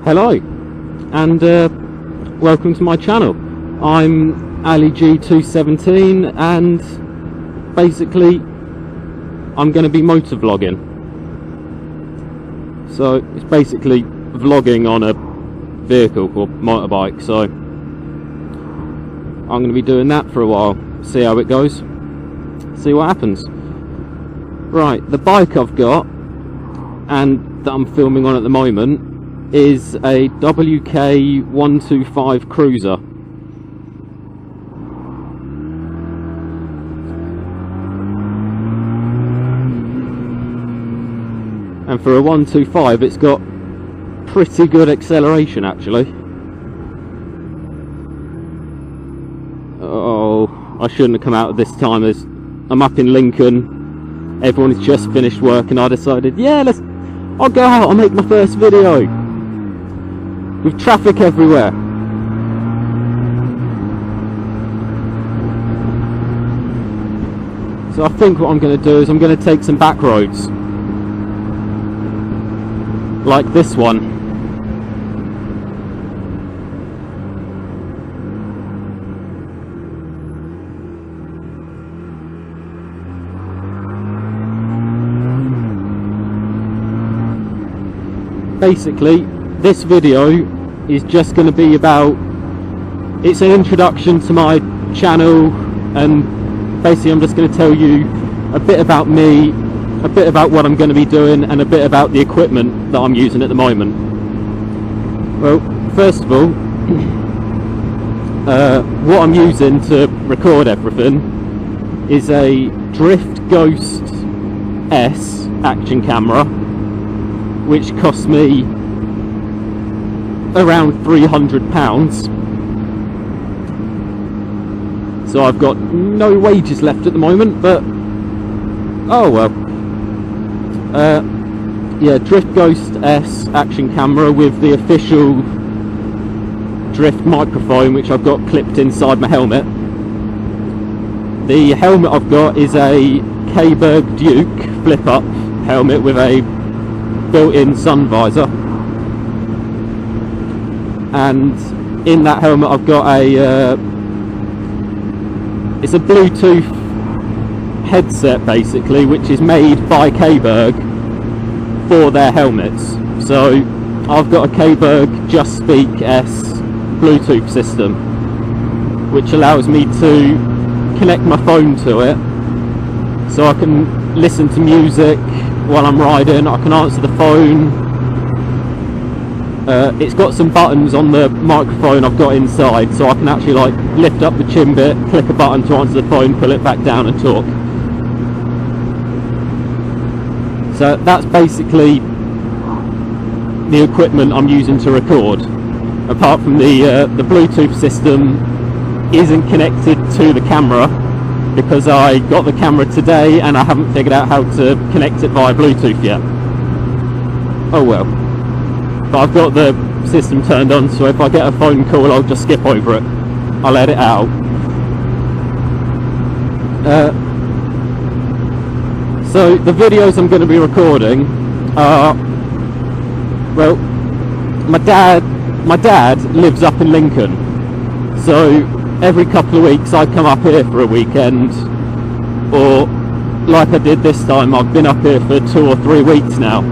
Hello, and welcome to my channel. I'm AliG217, and basically I'm going to be motor vlogging. So it's basically vlogging on a vehicle or motorbike, so I'm going to be doing that for a while, see how it goes, see what happens. Right, the bike I've got and that I'm filming on at the moment is a WK125 Cruiser. And for a 125 it's got pretty good acceleration actually. Oh, I shouldn't have come out at this time, as I'm up in Lincoln, everyone's just finished work, and I decided, yeah, I'll go out, I'll make my first video with traffic everywhere. So I think what I'm going to do is I'm going to take some back roads like this one. Basically, this video is just going to be about, it's an introduction to my channel, and basically I'm just going to tell you a bit about me, a bit about what I'm going to be doing, and a bit about the equipment that I'm using at the moment. Well, first of all, what I'm using to record everything is a Drift Ghost S action camera, which cost me around £300. So I've got no wages left at the moment, but oh well. Yeah, Drift Ghost S action camera with the official Drift microphone, which I've got clipped inside my helmet. The helmet I've got is a K-Berg Duke flip-up helmet with a built-in sun visor, and in that helmet I've got it's a Bluetooth headset basically, which is made by K-Berg for their helmets. So I've got a K-Berg Just Speak S Bluetooth system, which allows me to connect my phone to it, so I can listen to music while I'm riding. I can answer the phone. It's got some buttons on the microphone I've got inside, so I can actually like lift up the chin bit, click a button to answer the phone, pull it back down and talk. So that's basically the equipment I'm using to record, apart from the Bluetooth system isn't connected to the camera, because I got the camera today and I haven't figured out how to connect it via Bluetooth yet. Oh well. But I've got the system turned on, so if I get a phone call I'll just skip over it. I'll edit it out. So the videos I'm going to be recording are, well, my dad lives up in Lincoln, so every couple of weeks I come up here for a weekend, or like I did this time, I've been up here for 2 or 3 weeks now.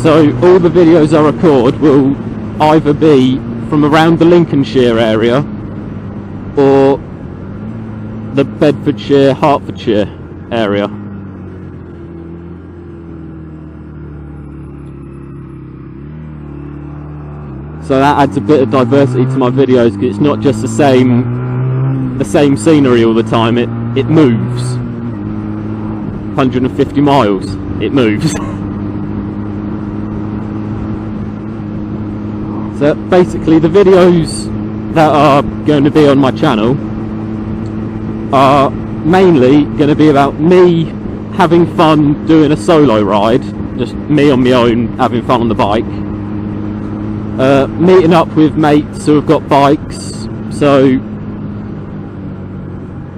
So all the videos I record will either be from around the Lincolnshire area or the Bedfordshire, Hertfordshire area. So that adds a bit of diversity to my videos, because it's not just the same scenery all the time. It moves 150 miles. It moves. So basically the videos that are going to be on my channel are mainly going to be about me having fun doing a solo ride, just me on my own having fun on the bike, meeting up with mates who have got bikes. So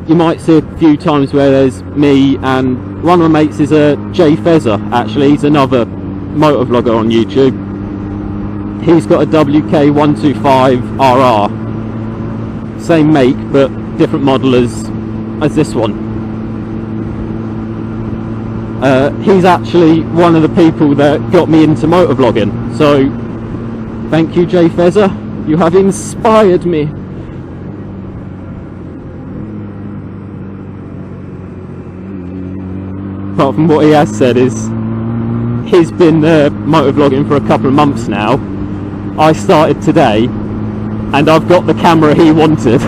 you might see a few times where there's me and one of my mates is Jay Fezzer. Actually, he's another motor vlogger on YouTube. he's got a WK125RR, same make but different model as this one. He's actually one of the people that got me into motovlogging, so thank you, Jay Fezzer, you have inspired me. Apart from what he has said is he's been motovlogging for a couple of months now. I started today and I've got the camera he wanted.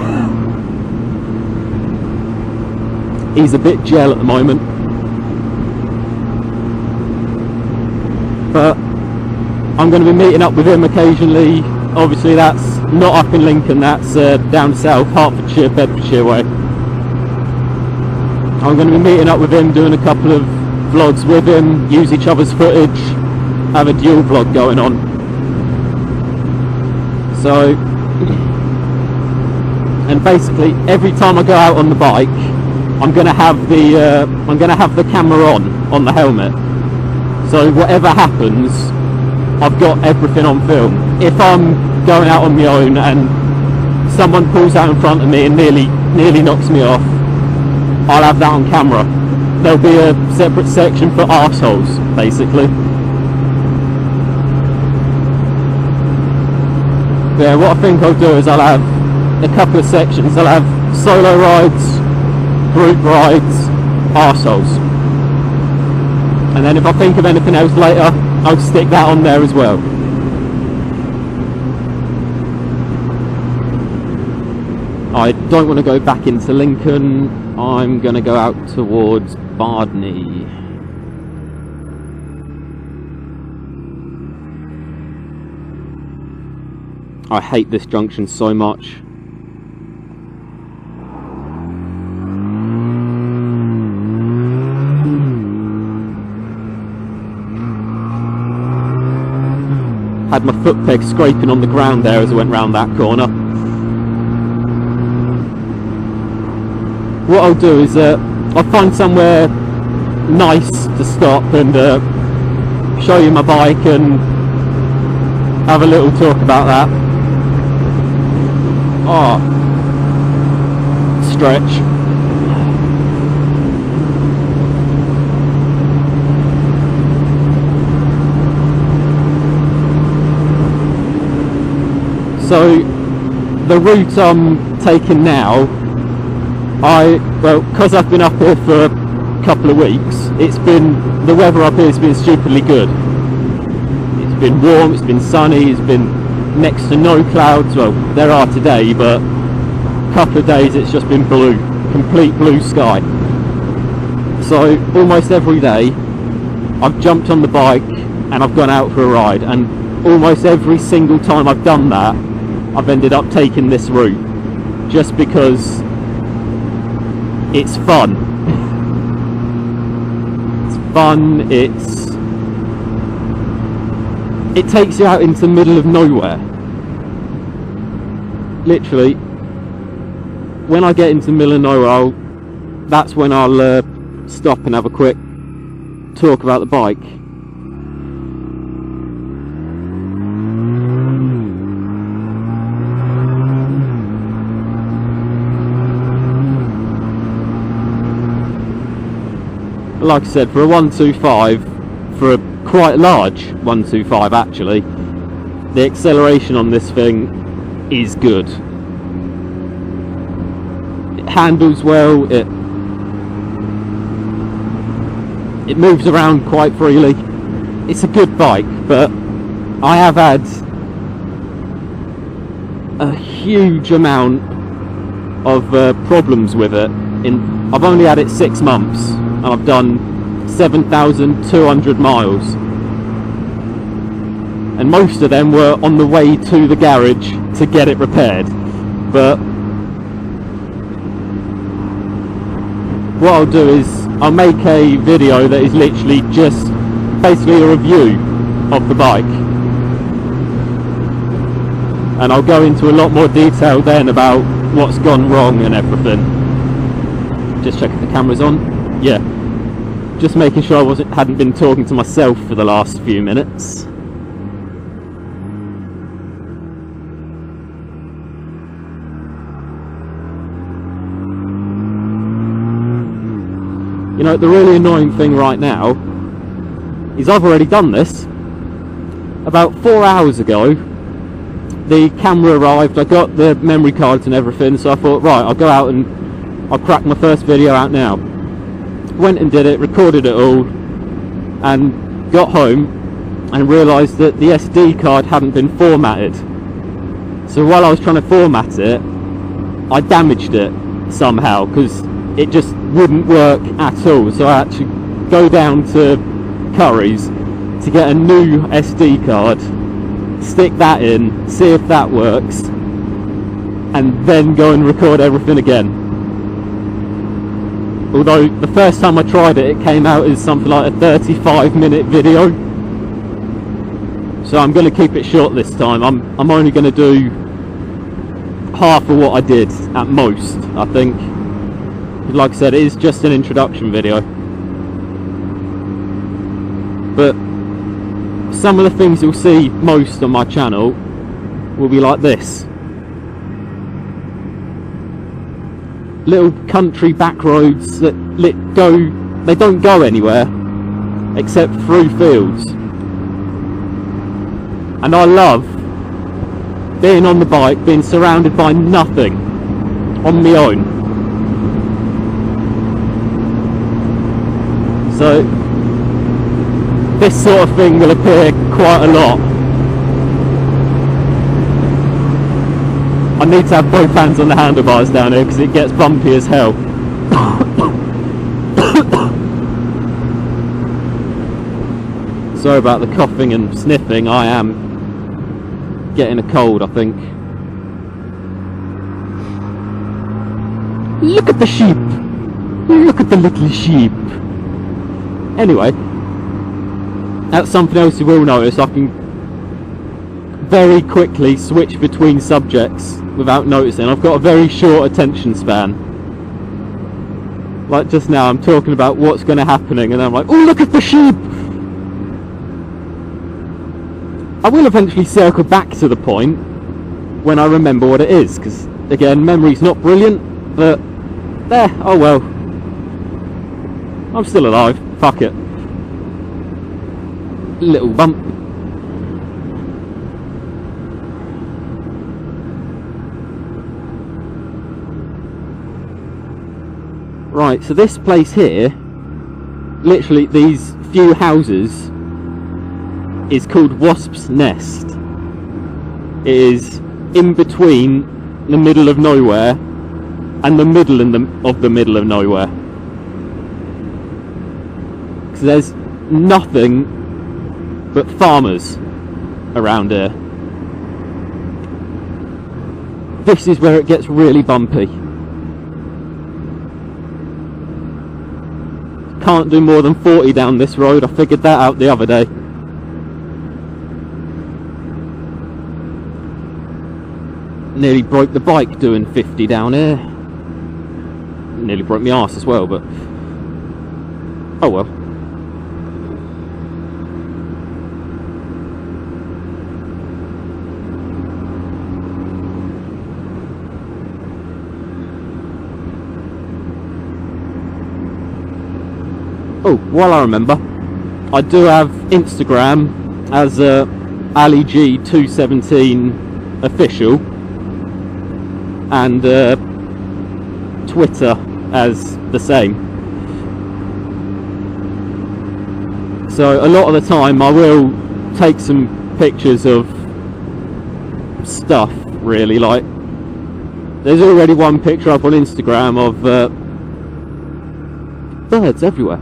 He's a bit gel at the moment, but I'm going to be meeting up with him occasionally. Obviously that's not up in Lincoln, that's down south, Hertfordshire, Bedfordshire way. I'm going to be meeting up with him, doing a couple of vlogs with him, use each other's footage, have a dual vlog going on. So, and basically every time I go out on the bike, I'm going to have the camera on the helmet. So whatever happens, I've got everything on film. If I'm going out on my own and someone pulls out in front of me and nearly knocks me off, I'll have that on camera. There'll be a separate section for arseholes, basically. Yeah, what I think I'll do is I'll have a couple of sections. I'll have solo rides, group rides, arseholes. And then if I think of anything else later, I'll stick that on there as well. I don't want to go back into Lincoln. I'm going to go out towards Bardney. I hate this junction so much. Had my foot peg scraping on the ground there as I went round that corner. What I'll do is I'll find somewhere nice to stop and show you my bike and have a little talk about that. Oh, stretch. So the route I'm taking now, because I've been up here for a couple of weeks, the weather up here has been stupidly good. It's been warm, it's been sunny, it's been next to no clouds. Well, there are today, but a couple of days it's just been blue, complete blue sky. So almost every day I've jumped on the bike and I've gone out for a ride, and almost every single time I've done that, I've ended up taking this route just because it's fun. It's fun, it takes you out into the middle of nowhere. Literally, when I get into the middle of nowhere, that's when I'll stop and have a quick talk about the bike. Like I said, for a 125, for a quite large 125 actually, the acceleration on this thing is good. It handles well, it moves around quite freely. It's a good bike, but I have had a huge amount of problems with it. I've only had it 6 months and I've done 7,200 miles, and most of them were on the way to the garage to get it repaired. But what I'll do is I'll make a video that is literally just basically a review of the bike, and I'll go into a lot more detail then about what's gone wrong and everything. Just checking the camera's on. Yeah, just making sure I hadn't been talking to myself for the last few minutes. You know, the really annoying thing right now is I've already done this. About 4 hours ago, the camera arrived, I got the memory cards and everything, so I thought, right, I'll go out and I'll crack my first video out now. Went and did it, recorded it all, and got home and realised that the SD card hadn't been formatted. So while I was trying to format it, I damaged it somehow, because it just wouldn't work at all. So I had to go down to Curry's to get a new SD card, stick that in, see if that works, and then go and record everything again. Although the first time I tried it, it came out as something like a 35-minute video. So I'm going to keep it short this time. I'm only going to do half of what I did at most, I think. Like I said, it is just an introduction video. But some of the things you'll see most on my channel will be like this. Little country back roads that they don't go anywhere except through fields. And I love being on the bike, being surrounded by nothing, on my own. So this sort of thing will appear quite a lot. I need to have both hands on the handlebars down here because it gets bumpy as hell. Sorry about the coughing and sniffing, I am getting a cold, I think. Look at the sheep! Look at the little sheep! Anyway, that's something else you will notice. I can very quickly switch between subjects without noticing. I've got a very short attention span. Like just now, I'm talking about what's going to happen, and I'm like, oh, look at the sheep! I will eventually circle back to the point when I remember what it is, because again, memory's not brilliant, but there, oh well. I'm still alive, fuck it. Little bump. Right, so this place here, literally these few houses, is called Wasp's Nest. It is in between the middle of nowhere and the middle of the middle of nowhere. Because there's nothing but farmers around here. This is where it gets really bumpy. Can't do more than 40 down this road, I figured that out the other day. Nearly broke the bike doing 50 down here. Nearly broke my arse as well, but oh well. Oh, while I remember, I do have Instagram as AliG217 official, and Twitter as the same. So a lot of the time I will take some pictures of stuff, really. Like, there's already one picture up on Instagram of birds everywhere.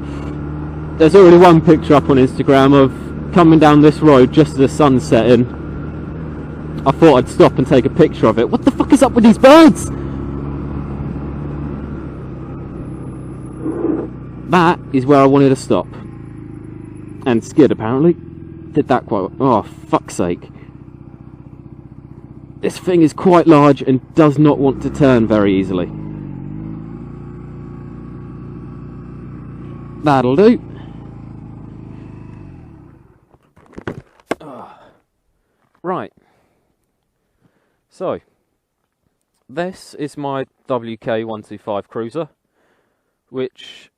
There's already one picture up on Instagram of coming down this road just as the sun's setting. I thought I'd stop and take a picture of it. What the fuck is up with these birds? That is where I wanted to stop. And skid, apparently. Did that quite well. Oh, fuck's sake. This thing is quite large and does not want to turn very easily. That'll do. Right. So, this is my WK125 Cruiser, which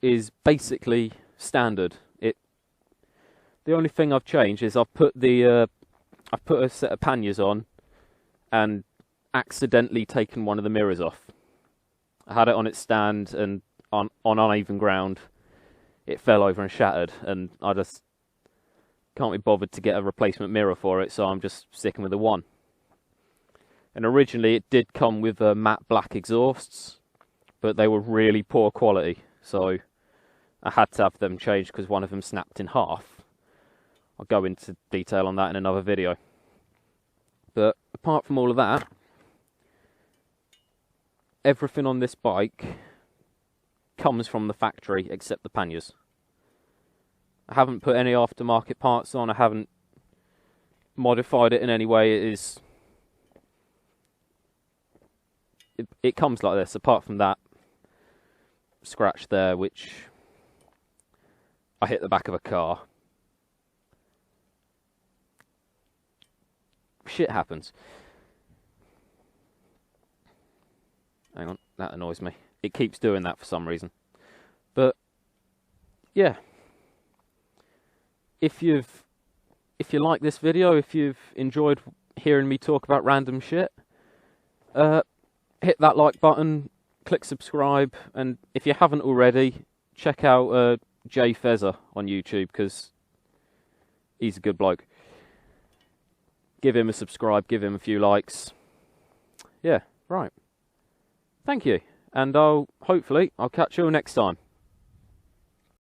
is basically standard. The only thing I've changed is I've put a set of panniers on and accidentally taken one of the mirrors off. I had it on its stand, and on uneven ground it fell over and shattered, and I just can't be bothered to get a replacement mirror for it, so I'm just sticking with the one. And originally it did come with matte black exhausts, but they were really poor quality, so I had to have them changed because one of them snapped in half. I'll go into detail on that in another video. But apart from all of that, everything on this bike comes from the factory except the panniers. I haven't put any aftermarket parts on, I haven't modified it in any way. It comes like this, apart from that scratch there, which I hit the back of a car. Shit happens. Hang on, that annoys me. It keeps doing that for some reason. But yeah, if you like this video, if you've enjoyed hearing me talk about random shit, hit that like button, click subscribe, and if you haven't already, check out Jay Fezzer on YouTube, because he's a good bloke. Give him a subscribe, give him a few likes. Yeah, right. Thank you, and hopefully I'll catch you all next time.